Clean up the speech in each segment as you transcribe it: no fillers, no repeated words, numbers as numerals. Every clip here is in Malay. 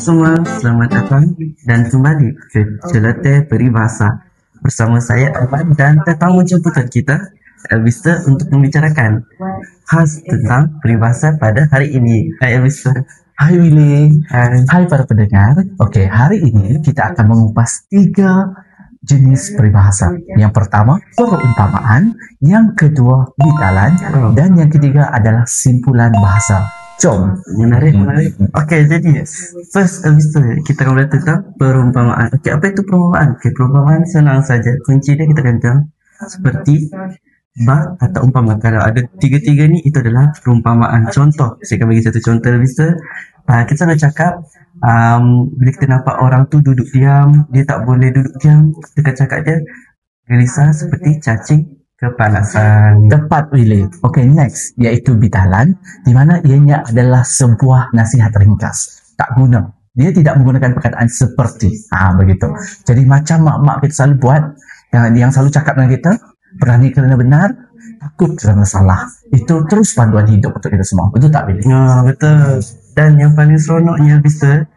semua, selamat datang dan kembali ke Celoteh Peribahasa. Bersama saya Ahmad dan tetamu jemputan kita, Elvista, untuk membicarakan khas tentang peribahasa pada hari ini. Hai Elvista. Hai Willy. Hai Para pendengar. Okey, hari ini kita akan mengupas 3 jenis peribahasa. Yang pertama, perumpamaan. Yang kedua, bitalan. Dan yang ketiga adalah simpulan bahasa. Jom. Menarik. Okey, jadi first Elvista, kita akan belajar tentang perumpamaan. Okey, apa itu perumpamaan? Okey, perumpamaan senang saja. Kunci dia kita katakan seperti bak atau umpama. Kalau ada tiga-tiga ni, itu adalah perumpamaan. Contoh, saya akan bagi satu contoh Elvista. Kita nak cakap bila kita nampak orang tu duduk diam, dia tak boleh duduk diam, kita akan cakap dia gelisah seperti cacing kepanasan. Tepat Willy. Okey, next iaitu bitalan, di mana ianya adalah sebuah nasihat ringkas. Tak guna. Dia tidak menggunakan perkataan seperti. Begitu. Jadi macam mak-mak kita selalu buat, yang selalu cakap dengan kita, berani kerana benar, takut kerana salah. Itu terus panduan hidup untuk kita semua. Betul tak Willy? Betul. Dan yang paling seronoknya bisa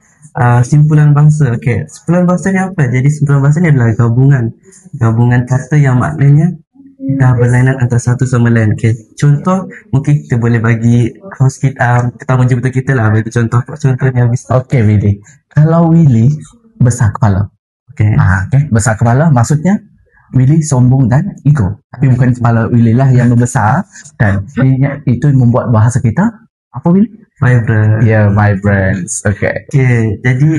simpulan bahasa. Okey, simpulan bahasa ni apa? Jadi simpulan bahasa ni adalah gabungan kata yang maknanya dah berlainan antara satu sama lain. Okey, contoh mungkin kita boleh bagi host kita, tetamu jemputan kita lah, bagi contohnya bisa. Okey Willy. Kalau Willy besar kepala. Okey. Besar kepala maksudnya Willy sombong dan ego. Tapi bukan kepala Willy lah yang membesar, dan itu membuat bahasa kita apa Willy? Vibrant. Vibrant. Okay. Jadi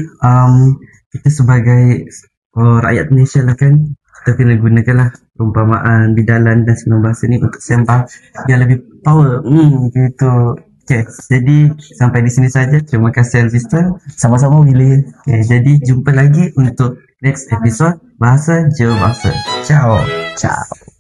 kita sebagai rakyat Malaysia lah kan, kita kena gunakanlah perumpamaan, bidalan dan simpulan bahasa ni untuk sembah yang lebih power. Gitu. Okay, jadi sampai di sini saja. Terima kasih Elvista. Sama-sama Willy. Okay, jadi jumpa lagi untuk next episode Bahasa Jauh Bahasa. Ciao. Ciao.